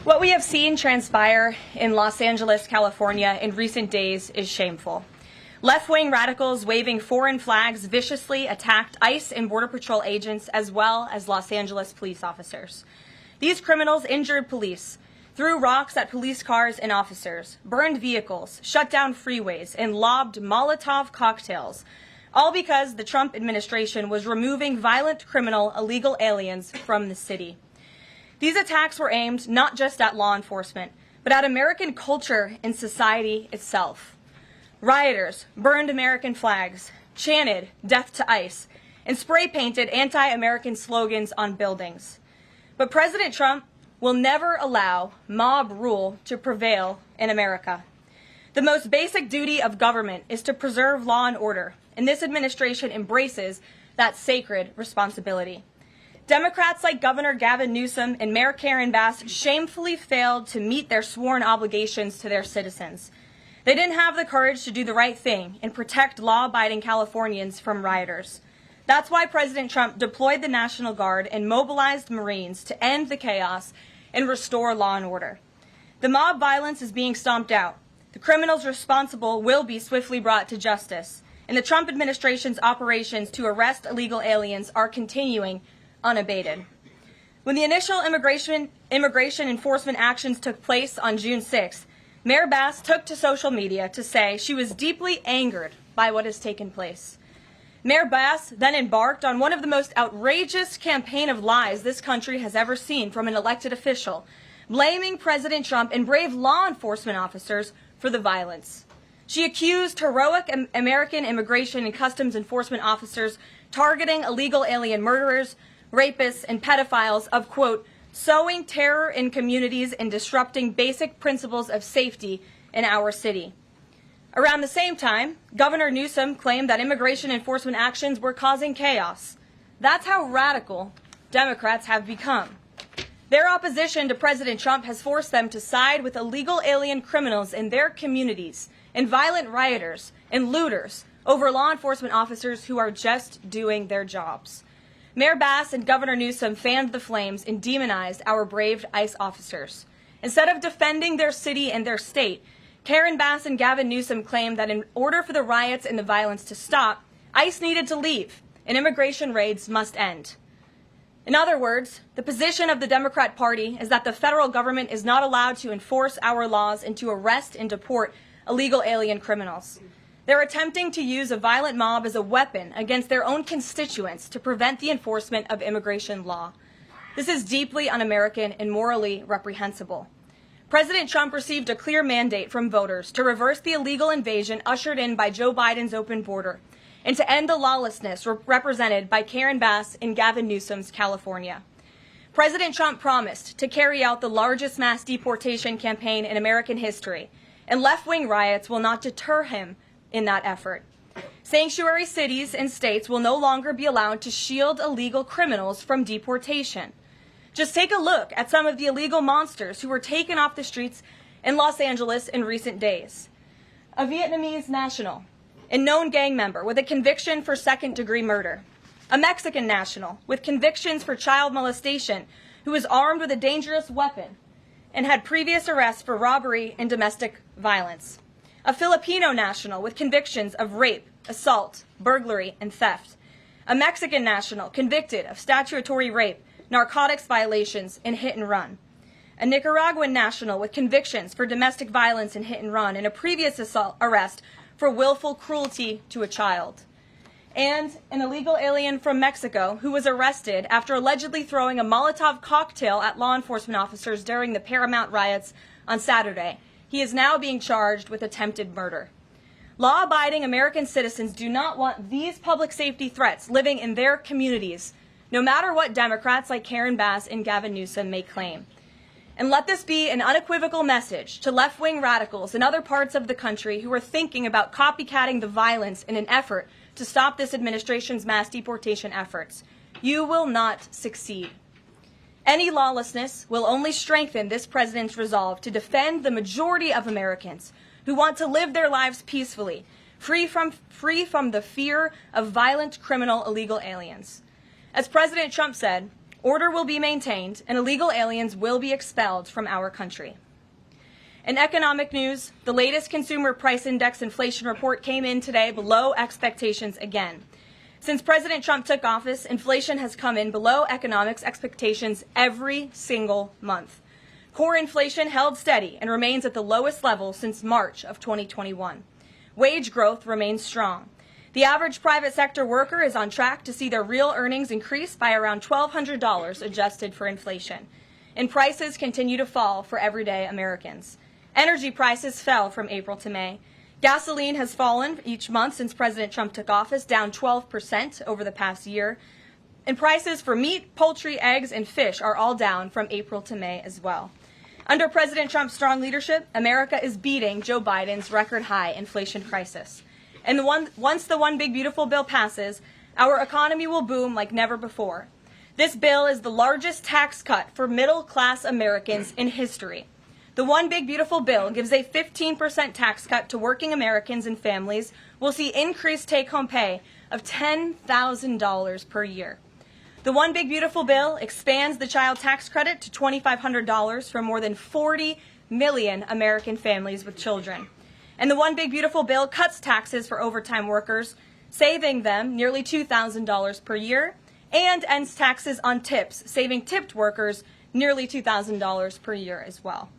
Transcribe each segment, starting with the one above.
What we have seen transpire in Los Angeles, California in recent days is shameful. Left-wing radicals waving foreign flags viciously attacked ICE and Border Patrol agents as well as Los Angeles police officers. These criminals injured police, threw rocks at police cars and officers, burned vehicles, shut down freeways, and lobbed Molotov cocktails, all because the Trump administration was removing violent criminal illegal aliens from the city. These attacks were aimed not just at law enforcement, but at American culture and society itself. Rioters burned American flags, chanted "Death to ICE," and spray-painted anti-American slogans on buildings. But President Trump will never allow mob rule to prevail in America. The most basic duty of government is to preserve law and order, and this administration embraces that sacred responsibility. Democrats like Governor Gavin Newsom and Mayor Karen Bass shamefully failed to meet their sworn obligations to their citizens. They didn't have the courage to do the right thing and protect law-abiding Californians from rioters. That's why President Trump deployed the National Guard and mobilized Marines to end the chaos and restore law and order. The mob violence is being stomped out. The criminals responsible will be swiftly brought to justice, and the Trump administration's operations to arrest illegal aliens are continuing unabated. When the initial immigration enforcement actions took place on June 6th, Mayor Bass took to social media to say she was deeply angered by what has taken place. Mayor Bass then embarked on one of the most outrageous campaign of lies this country has ever seen from an elected official, blaming President Trump and brave law enforcement officers for the violence. She accused heroic American immigration and customs enforcement officers targeting illegal alien murderers, rapists, and pedophiles of, quote, sowing terror in communities and disrupting basic principles of safety in our city. Around the same time, Governor Newsom claimed that immigration enforcement actions were causing chaos. That's how radical Democrats have become. Their opposition to President Trump has forced them to side with illegal alien criminals in their communities and violent rioters and looters over law enforcement officers who are just doing their jobs. Mayor Bass and Governor Newsom fanned the flames and demonized our brave ICE officers. Instead of defending their city and their state, Karen Bass and Gavin Newsom claimed that in order for the riots and the violence to stop, ICE needed to leave and immigration raids must end. In other words, the position of the Democrat Party is that the federal government is not allowed to enforce our laws and to arrest and deport illegal alien criminals. They're attempting to use a violent mob as a weapon against their own constituents to prevent the enforcement of immigration law. This is deeply un-American and morally reprehensible. President Trump received a clear mandate from voters to reverse the illegal invasion ushered in by Joe Biden's open border and to end the lawlessness represented by Karen Bass in Gavin Newsom's California. President Trump promised to carry out the largest mass deportation campaign in American history, and left-wing riots will not deter him in that effort. Sanctuary cities and states will no longer be allowed to shield illegal criminals from deportation. Just take a look at some of the illegal monsters who were taken off the streets in Los Angeles in recent days. A Vietnamese national and known gang member with a conviction for second-degree murder. A Mexican national with convictions for child molestation who was armed with a dangerous weapon and had previous arrests for robbery and domestic violence. A Filipino national with convictions of rape, assault, burglary, and theft. A Mexican national convicted of statutory rape, narcotics violations, and hit and run. A Nicaraguan national with convictions for domestic violence and hit and run, and a previous arrest for willful cruelty to a child. And an illegal alien from Mexico who was arrested after allegedly throwing a Molotov cocktail at law enforcement officers during the Paramount riots on Saturday. He is now being charged with attempted murder. Law-abiding American citizens do not want these public safety threats living in their communities, no matter what Democrats like Karen Bass and Gavin Newsom may claim. And let this be an unequivocal message to left-wing radicals in other parts of the country who are thinking about copycatting the violence in an effort to stop this administration's mass deportation efforts. You will not succeed. Any lawlessness will only strengthen this president's resolve to defend the majority of Americans who want to live their lives peacefully, free from the fear of violent criminal illegal aliens. As President Trump said, Order will be maintained, and illegal aliens will be expelled from our country. In economic news, the latest Consumer Price Index inflation report came in today below expectations again. Since President Trump took office, inflation has come in below economics expectations every single month. Core inflation held steady and remains at the lowest level since March of 2021. Wage growth remains strong. The average private sector worker is on track to see their real earnings increase by around $1,200 adjusted for inflation. And prices continue to fall for everyday Americans. Energy prices fell from April to May. Gasoline has fallen each month since President Trump took office, down 12% over the past year. And prices for meat, poultry, eggs, and fish are all down from April to May as well. Under President Trump's strong leadership, America is beating Joe Biden's record-high inflation crisis. And once the One Big Beautiful Bill passes, our economy will boom like never before. This bill is the largest tax cut for middle-class Americans in history. The One Big Beautiful Bill gives a 15% tax cut to working Americans and families. We'll see increased take-home pay of $10,000 per year. The One Big Beautiful Bill expands the child tax credit to $2,500 for more than 40 million American families with children. And the One Big Beautiful Bill cuts taxes for overtime workers, saving them nearly $2,000 per year, and ends taxes on tips, saving tipped workers nearly $2,000 per year as well.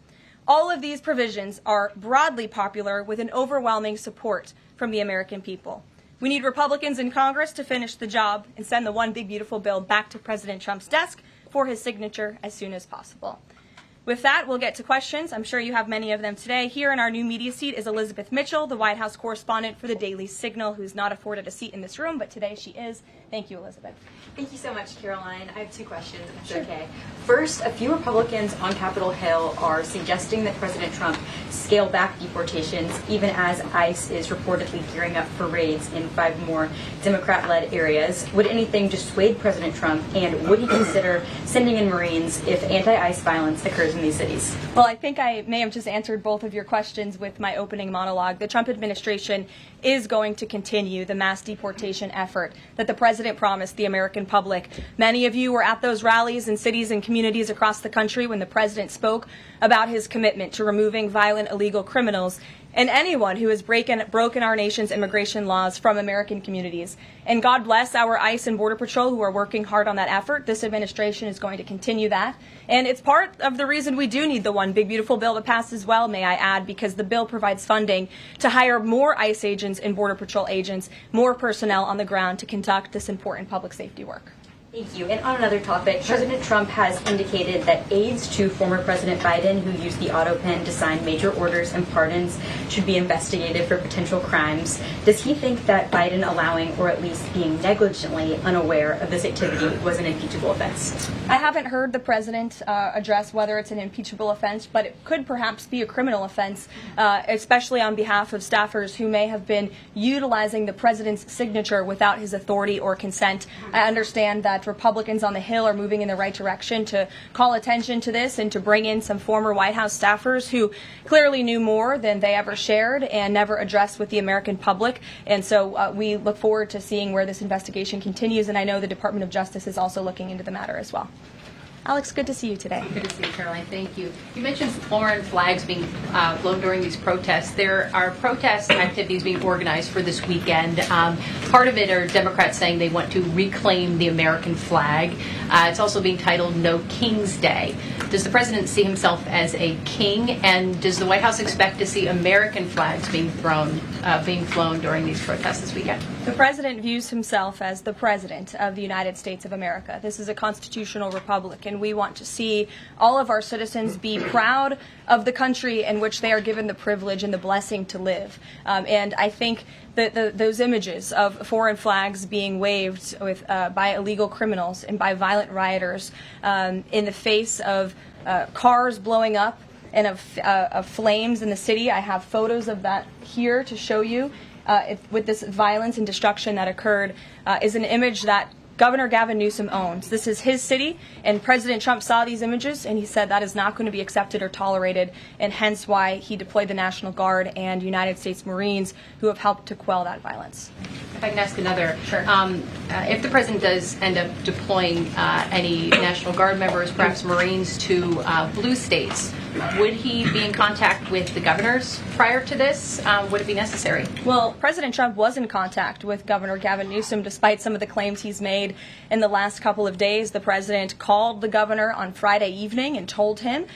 All of these provisions are broadly popular with an overwhelming support from the American people. We need Republicans in Congress to finish the job and send the One Big Beautiful Bill back to President Trump's desk for his signature as soon as possible. With that, we'll get to questions. I'm sure you have many of them today. Here in our new media seat is Elizabeth Mitchell, the White House correspondent for the Daily Signal, who's not afforded a seat in this room, but today she is. Thank you, Elizabeth. Thank you so much, Caroline. I have two questions, if that's okay. First, a few Republicans on Capitol Hill are suggesting that President Trump scale back deportations, even as ICE is reportedly gearing up for raids in 5 more Democrat-led areas. Would anything dissuade President Trump, and would he consider sending in Marines if anti-ICE violence occurs in these cities? Well, I think I may have just answered both of your questions with my opening monologue. The Trump administration is going to continue the mass deportation effort that the president promised the American public. Many of you were at those rallies in cities and communities across the country when the president spoke about his commitment to removing violent illegal criminals and anyone who has broken our nation's immigration laws from American communities. And God bless our ICE and Border Patrol who are working hard on that effort. This administration is going to continue that. And it's part of the reason we do need the One Big Beautiful Bill to pass as well, may I add, because the bill provides funding to hire more ICE agents and Border Patrol agents, more personnel on the ground to conduct this important public safety work. Thank you. And on another topic, President Trump has indicated that aides to former President Biden who used the auto pen to sign major orders and pardons should be investigated for potential crimes. Does he think that Biden allowing, or at least being negligently unaware of this activity, was an impeachable offense? I haven't heard the president address whether it's an impeachable offense, but it could perhaps be a criminal offense, especially on behalf of staffers who may have been utilizing the president's signature without his authority or consent. I understand that Republicans on the Hill are moving in the right direction to call attention to this and to bring in some former White House staffers who clearly knew more than they ever shared and never addressed with the American public. And so we look forward to seeing where this investigation continues, and I know the Department of Justice is also looking into the matter as well. Alex, good to see you today. Good to see you, Caroline. Thank you. You mentioned foreign flags being blown during these protests. There are protest activities being organized for this weekend. Part of it are Democrats saying they want to reclaim the American flag. It's also being titled No King's Day. Does the president see himself as a king, and does the White House expect to see American flags being flown during these protests this weekend? The president views himself as the president of the United States of America. This is a constitutional republic, and we want to see all of our citizens be proud of the country in which they are given the privilege and the blessing to live. And I think that those images of foreign flags being waved with, by illegal criminals and by violent rioters in the face of cars blowing up and of flames in the city. I have photos of that here to show you. With this violence and destruction that occurred, is an image that Governor Gavin Newsom owns. This is his city, and President Trump saw these images, and he said that is not going to be accepted or tolerated, and hence why he deployed the National Guard and United States Marines who have helped to quell that violence. If I can ask another. Sure. If the president does end up deploying any National Guard members, perhaps Marines, to blue states, would he be in contact with the governors prior to this? Would it be necessary? Well, President Trump was in contact with Governor Gavin Newsom despite some of the claims he's made in the last couple of days. The president called the governor on Friday evening and told him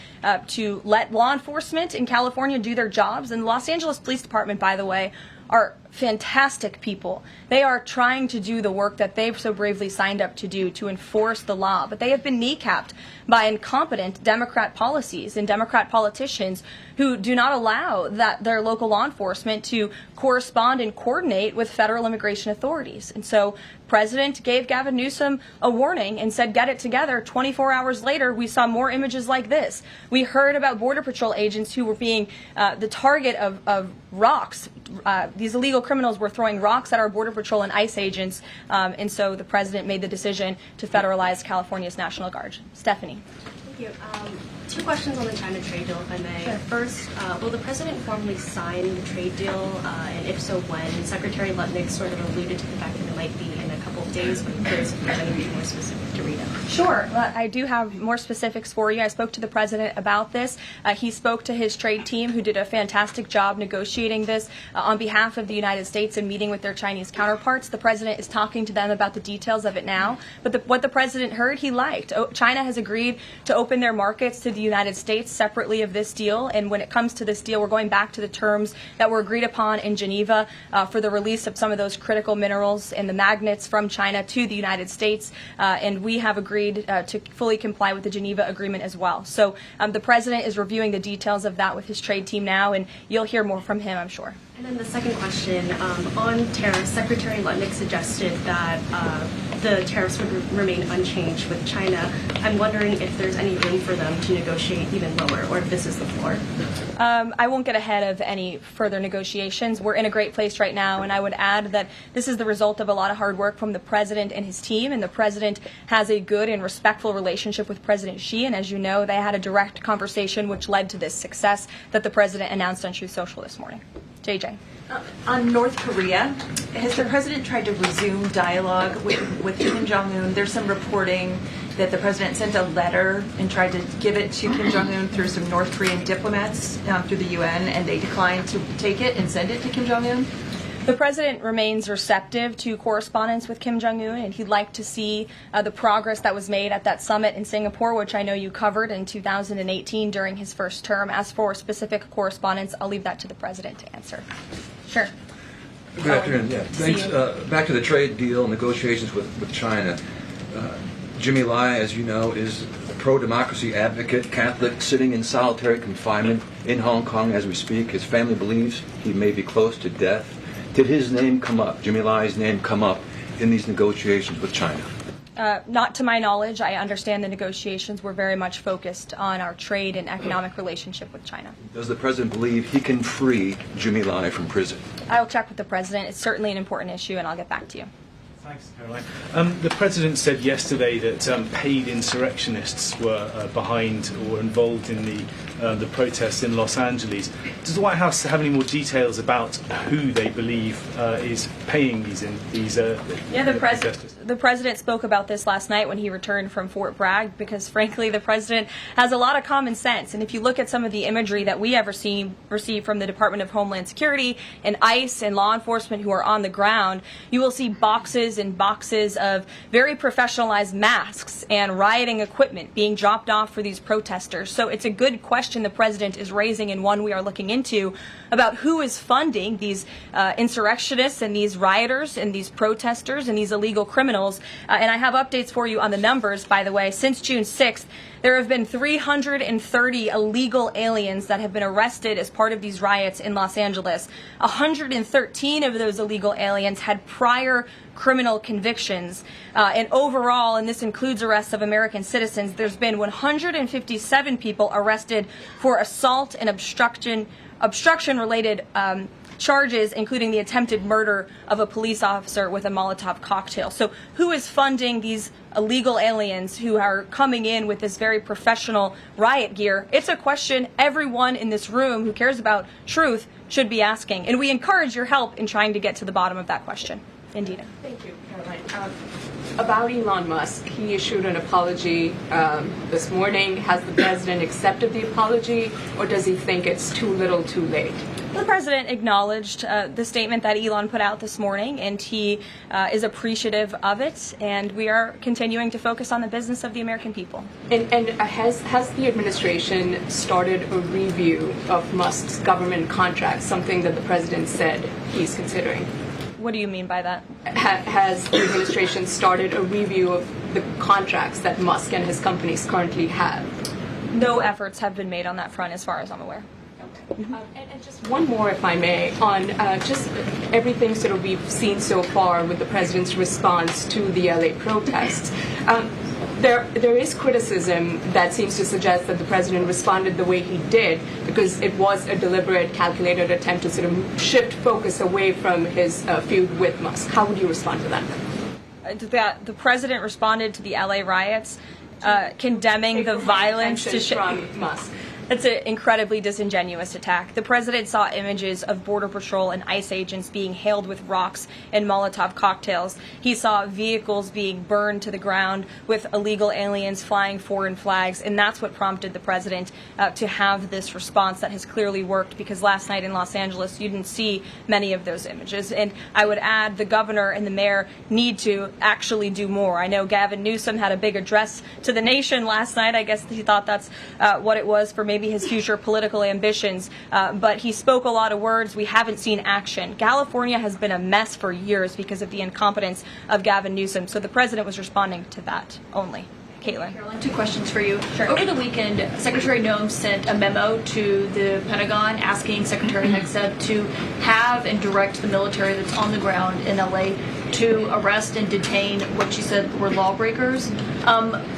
to let law enforcement in California do their jobs. And the Los Angeles Police Department, by the way, are fantastic people. They are trying to do the work that they've so bravely signed up to do, to enforce the law. But they have been kneecapped by incompetent Democrat policies and Democrat politicians who do not allow that their local law enforcement to correspond and coordinate with federal immigration authorities. And so President gave Gavin Newsom a warning and said, get it together. 24 hours later, we saw more images like this. We heard about Border Patrol agents who were being the target of rocks. These illegal criminals were throwing rocks at our Border Patrol and ICE agents, and so the president made the decision to federalize California's National Guard. Stephanie. Thank you. Two questions on the China trade deal, if I may. Sure. First, will the president formally sign the trade deal, and if so, when? Secretary Lutnick sort of alluded to the fact that it might be in a couple of days, but I'm curious if you have anything more specific to read out. Sure. I do have more specifics for you. I spoke to the president about this. He spoke to his trade team, who did a fantastic job negotiating this on behalf of the United States and meeting with their Chinese counterparts. The president is talking to them about the details of it now. But what the president heard, he liked. China has agreed to open their markets to the United States separately of this deal. And when it comes to this deal, we're going back to the terms that were agreed upon in Geneva for the release of some of those critical minerals and the magnets from China to the United States. And we have agreed to fully comply with the Geneva Agreement as well. So the president is reviewing the details of that with his trade team now, and you'll hear more from him, I'm sure. And then the second question, on tariffs, Secretary Lutnick suggested that the tariffs would remain unchanged with China. I'm wondering if there's any room for them to negotiate even lower, or if this is the floor. I won't get ahead of any further negotiations. We're in a great place right now, and I would add that this is the result of a lot of hard work from the president and his team, and the president has a good and respectful relationship with President Xi, and as you know, they had a direct conversation which led to this success that the president announced on Truth Social this morning. JJ. On North Korea, has the president tried to resume dialogue with Kim Jong-un? There's some reporting that the president sent a letter and tried to give it to Kim Jong-un through some North Korean diplomats through the UN, and they declined to take it and send it to Kim Jong-un. The president remains receptive to correspondence with Kim Jong-un, and he'd like to see the progress that was made at that summit in Singapore, which I know you covered in 2018 during his first term. As for specific correspondence, I'll leave that to the president to answer. Sure. Good afternoon. Yeah, thanks. Back to the trade deal negotiations with China. Jimmy Lai, as you know, is a pro-democracy advocate, Catholic, sitting in solitary confinement in Hong Kong as we speak. His family believes he may be close to death. Did his name come up, Jimmy Lai's name come up in these negotiations with China? Not to my knowledge. I understand the negotiations were very much focused on our trade and economic relationship with China. Does the president believe he can free Jimmy Lai from prison? I'll check with the president. It's certainly an important issue, and I'll get back to you. Thanks, Karoline. The president said yesterday that paid insurrectionists were behind or involved in the protests in Los Angeles. Does the White House have any more details about who they believe is paying these protesters? The president spoke about this last night when he returned from Fort Bragg, because frankly the president has a lot of common sense. And if you look at some of the imagery that we have received from the Department of Homeland Security and ICE and law enforcement who are on the ground, you will see boxes and boxes of very professionalized masks and rioting equipment being dropped off for these protesters. So it's a good question the president is raising, and one we are looking into, about who is funding these insurrectionists and these rioters and these protesters and these illegal criminals. And I have updates for you on the numbers, by the way. Since June 6th, there have been 330 illegal aliens that have been arrested as part of these riots in Los Angeles. 113 of those illegal aliens had prior criminal convictions. And overall, and this includes arrests of American citizens, there's been 157 people arrested for assault and obstruction-related charges, including the attempted murder of a police officer with a Molotov cocktail. So who is funding these illegal aliens who are coming in with this very professional riot gear? It's a question everyone in this room who cares about truth should be asking. And we encourage your help in trying to get to the bottom of that question. Indina. Thank you, Karoline. About Elon Musk, he issued an apology this morning. Has the president accepted the apology, or does he think it's too little too late? The president acknowledged the statement that Elon put out this morning, and he is appreciative of it, and we are continuing to focus on the business of the American people. And has the administration started a review of Musk's government contracts, something that the president said he's considering? What do you mean by that? Has the administration started a review of the contracts that Musk and his companies currently have? No efforts have been made on that front, as far as I'm aware. And just one more, if I may, on just everything sort of we've seen so far with the president's response to the LA protests. There is criticism that seems to suggest that the president responded the way he did because it was a deliberate, calculated attempt to sort of shift focus away from his feud with Musk. How would you respond to that? The president responded to the LA riots, condemning the violence to from Musk. It's an incredibly disingenuous attack. The president saw images of Border Patrol and ICE agents being hailed with rocks and Molotov cocktails. He saw vehicles being burned to the ground with illegal aliens flying foreign flags, and that's what prompted the president to have this response that has clearly worked, because last night in Los Angeles you didn't see many of those images. And I would add the governor and the mayor need to actually do more. I know Gavin Newsom had a big address to the nation last night. I guess he thought that's what it was for maybe his future political ambitions, but he spoke a lot of words. We haven't seen action. California has been a mess for years because of the incompetence of Gavin Newsom, so the president was responding to that only. Caitlin. Caroline, 2 questions for you. Sure. Over the weekend, Secretary Noem sent a memo to the Pentagon asking Secretary Hegseth to have and direct the military that's on the ground in LA to arrest and detain what she said were lawbreakers.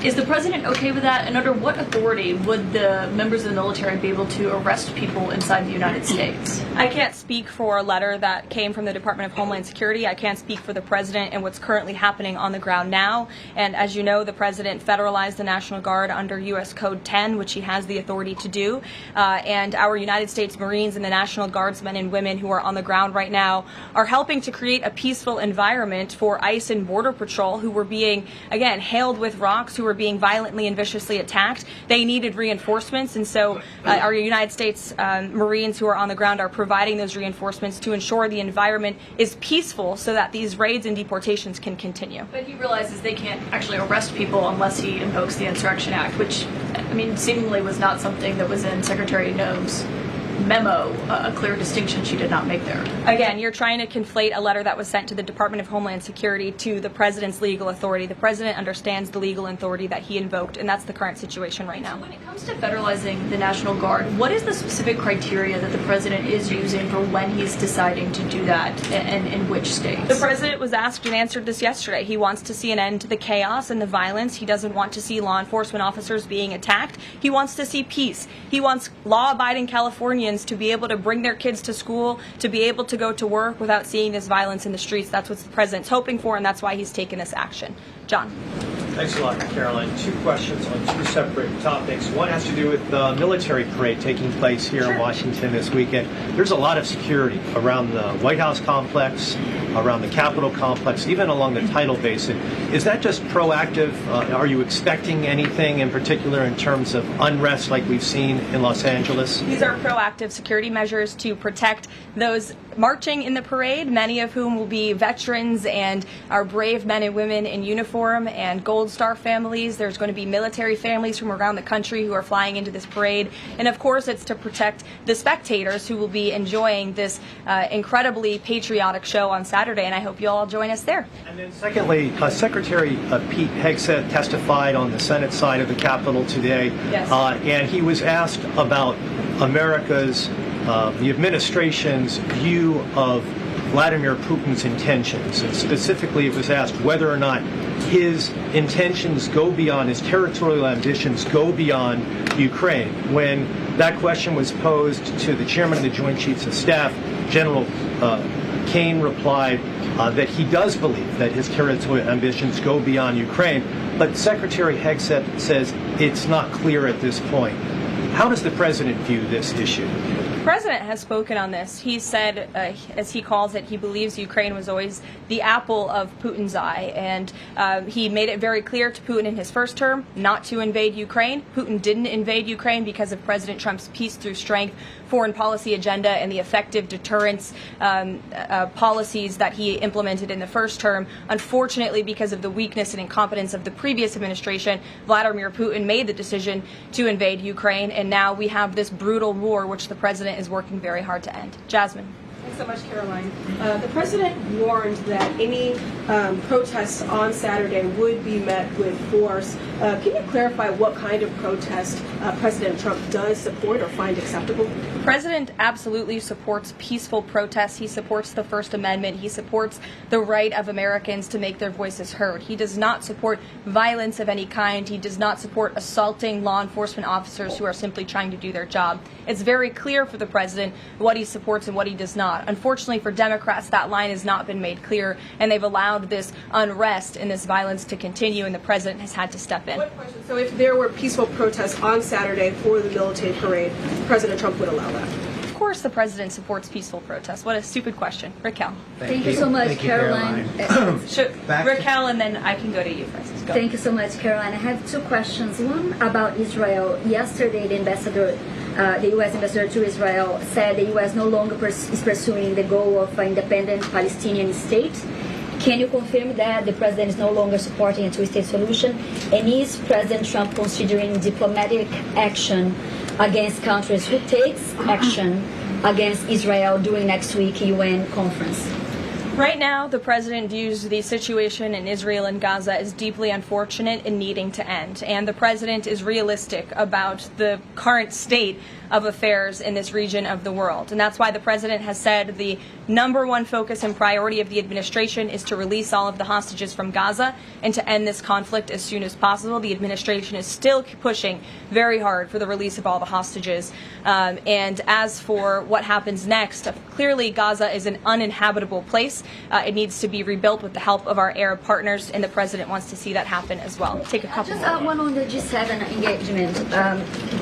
Is the president okay with that? And under what authority would the members of the military be able to arrest people inside the United States? I can't speak for a letter that came from the Department of Homeland Security. I can't speak for the president and what's currently happening on the ground now. And as you know, the president federalized the National Guard under U.S. Code 10, which he has the authority to do. And our United States Marines and the National Guardsmen and women who are on the ground right now are helping to create a peaceful environment for ICE and Border Patrol, who were being, again, hailed with rocks, who were being violently and viciously attacked. They needed reinforcements, and so our United States Marines who are on the ground are providing those reinforcements to ensure the environment is peaceful so that these raids and deportations can continue. But he realizes they can't actually arrest people unless he invokes the Insurrection Act, which, I mean, seemingly was not something that was in Secretary Noem's memo, a clear distinction she did not make there. Again, you're trying to conflate a letter that was sent to the Department of Homeland Security to the president's legal authority. The president understands the legal authority that he invoked, and that's the current situation right now. So when it comes to federalizing the National Guard, what is the specific criteria that the president is using for when he's deciding to do that, and in which states? The president was asked and answered this yesterday. He wants to see an end to the chaos and the violence. He doesn't want to see law enforcement officers being attacked. He wants to see peace. He wants law-abiding Californians to be able to bring their kids to school, to be able to go to work without seeing this violence in the streets. That's what the president's hoping for, and that's why he's taken this action. John. Thanks a lot, Caroline. 2 questions on 2 separate topics. One has to do with the military parade taking place here in Washington this weekend. There's a lot of security around the White House complex, around the Capitol complex, even along the tidal basin. Is that just proactive? Are you expecting anything in particular in terms of unrest like we've seen in Los Angeles? These are proactive security measures to protect those marching in the parade, many of whom will be veterans and our brave men and women in uniform and Gold Star families. There's going to be military families from around the country who are flying into this parade. And of course, it's to protect the spectators who will be enjoying this incredibly patriotic show on Saturday. And I hope you all join us there. And then secondly, Secretary Pete Hegseth testified on the Senate side of the Capitol today. Yes. And he was asked about America's, the administration's view of Vladimir Putin's intentions. And specifically, it was asked whether or not his intentions go beyond, his territorial ambitions go beyond Ukraine. When that question was posed to the chairman of the Joint Chiefs of Staff, General Kane replied that he does believe that his territorial ambitions go beyond Ukraine, but Secretary Hegseth says it's not clear at this point. How does the president view this issue? The president has spoken on this. He said, as he calls it, he believes Ukraine was always the apple of Putin's eye. And he made it very clear to Putin in his first term not to invade Ukraine. Putin didn't invade Ukraine because of President Trump's peace through strength foreign policy agenda and the effective deterrence policies that he implemented in the first term. Unfortunately, because of the weakness and incompetence of the previous administration, Vladimir Putin made the decision to invade Ukraine. And now we have this brutal war, which the president is working very hard to end. Jasmine. Thanks so much, Caroline. The president warned that any protests on Saturday would be met with force. Can you clarify what kind of protest President Trump does support or find acceptable? The president absolutely supports peaceful protests. He supports the First Amendment. He supports the right of Americans to make their voices heard. He does not support violence of any kind. He does not support assaulting law enforcement officers who are simply trying to do their job. It's very clear for the president what he supports and what he does not. Unfortunately for Democrats, that line has not been made clear, and they've allowed this unrest and this violence to continue, and the president has had to step in. One question. So if there were peaceful protests on Saturday for the military parade, President Trump would allow that? Of course the president supports peaceful protests. What a stupid question. Raquel. Thank you so much, Caroline. Raquel, and then I can go to you, Francis. Go. Thank you so much, Caroline. I have two questions. One about Israel. Yesterday, the U.S. ambassador to Israel said the U.S. no longer is pursuing the goal of an independent Palestinian state. Can you confirm that the president is no longer supporting a two-state solution? And is President Trump considering diplomatic action against countries who takes action against Israel during next week's UN conference? Right now, the president views the situation in Israel and Gaza as deeply unfortunate and needing to end. And the president is realistic about the current state of affairs in this region of the world. And that's why the president has said the number one focus and priority of the administration is to release all of the hostages from Gaza and to end this conflict as soon as possible. The administration is still pushing very hard for the release of all the hostages. And as for what happens next, clearly Gaza is an uninhabitable place. It needs to be rebuilt with the help of our Arab partners, and the president wants to see that happen as well. Take a couple more. One on the G7 engagement.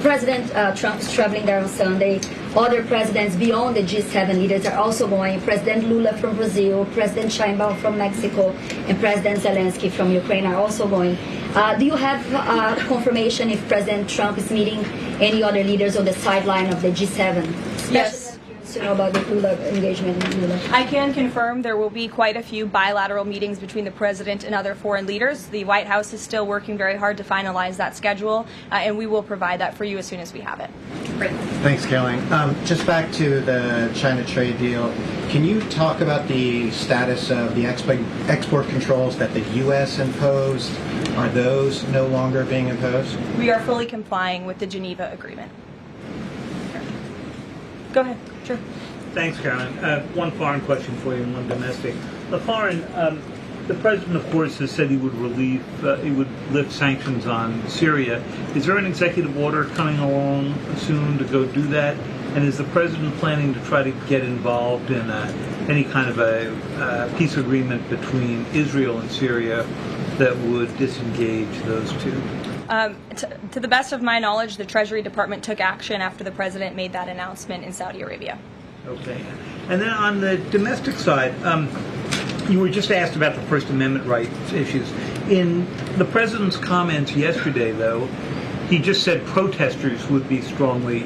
President Trump is traveling there on Sunday. Other presidents beyond the G7 leaders are also going. President Lula from Brazil, President Sheinbaum from Mexico, and President Zelensky from Ukraine are also going. Do you have confirmation if President Trump is meeting any other leaders on the sideline of the G7? Yes. To know about the Lula engagement. I can confirm there will be quite a few bilateral meetings between the president and other foreign leaders. The White House is still working very hard to finalize that schedule, and we will provide that for you as soon as we have it. Great. Thanks, Caroline. Just back to the China trade deal, can you talk about the status of the export controls that the U.S. imposed? Are those no longer being imposed? We are fully complying with the Geneva Agreement. Go ahead. Sure. Thanks, Caroline. One foreign question for you and one domestic. The foreign, the president, of course, has said he would lift sanctions on Syria. Is there an executive order coming along soon to go do that? And is the president planning to try to get involved in any kind of a peace agreement between Israel and Syria that would disengage those two? To the best of my knowledge, the Treasury Department took action after the president made that announcement in Saudi Arabia. Okay. And then on the domestic side, you were just asked about the First Amendment rights issues. In the president's comments yesterday, though, he just said protesters would be strongly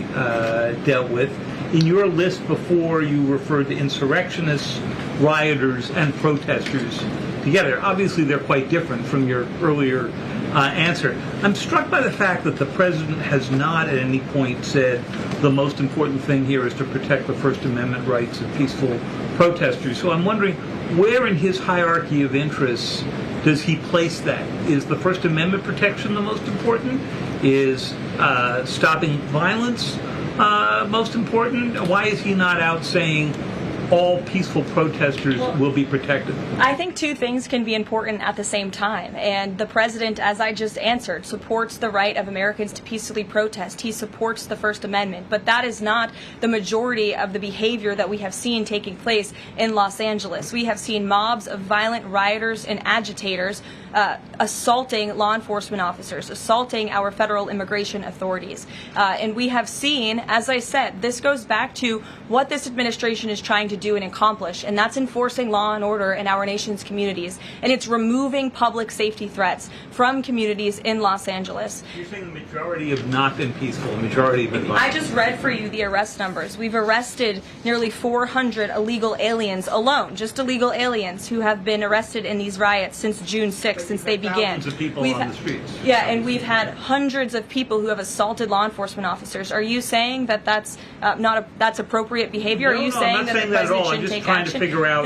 dealt with. In your list before, you referred to insurrectionists, rioters, and protesters together. Obviously, they're quite different from your earlier answer. I'm struck by the fact that the president has not at any point said the most important thing here is to protect the First Amendment rights of peaceful protesters. So I'm wondering, where in his hierarchy of interests does he place that? Is the First Amendment protection the most important? Is stopping violence most important? Why is he not out saying all peaceful protesters will be protected? I think two things can be important at the same time. And the president, as I just answered, supports the right of Americans to peacefully protest. He supports the First Amendment. But that is not the majority of the behavior that we have seen taking place in Los Angeles. We have seen mobs of violent rioters and agitators assaulting law enforcement officers, assaulting our federal immigration authorities. And we have seen, as I said, this goes back to what this administration is trying to do and accomplish, and that's enforcing law and order in our nation's communities. And it's removing public safety threats from communities in Los Angeles. You're saying the majority have not been peaceful, the majority have been violent. I just read for you the arrest numbers. We've arrested nearly 400 illegal aliens alone, just illegal aliens who have been arrested in these riots since June 6th, since they began. Thousands of people on the streets. Yeah, and we've had hundreds of people who have assaulted law enforcement officers. Are you saying that that's that's appropriate behavior? No, Are you no, saying I'm not that saying the that at all. president I'm should just take trying to action? figure out-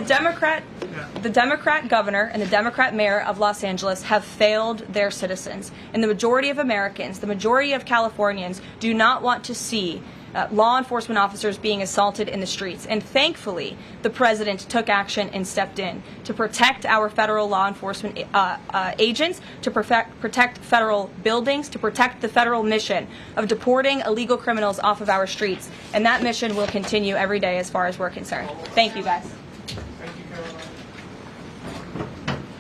The Democrat governor and the Democrat mayor of Los Angeles have failed their citizens. And the majority of Americans, the majority of Californians, do not want to see law enforcement officers being assaulted in the streets. And thankfully, the president took action and stepped in to protect our federal law enforcement agents, to protect federal buildings, to protect the federal mission of deporting illegal criminals off of our streets. And that mission will continue every day as far as we're concerned. Thank you, guys.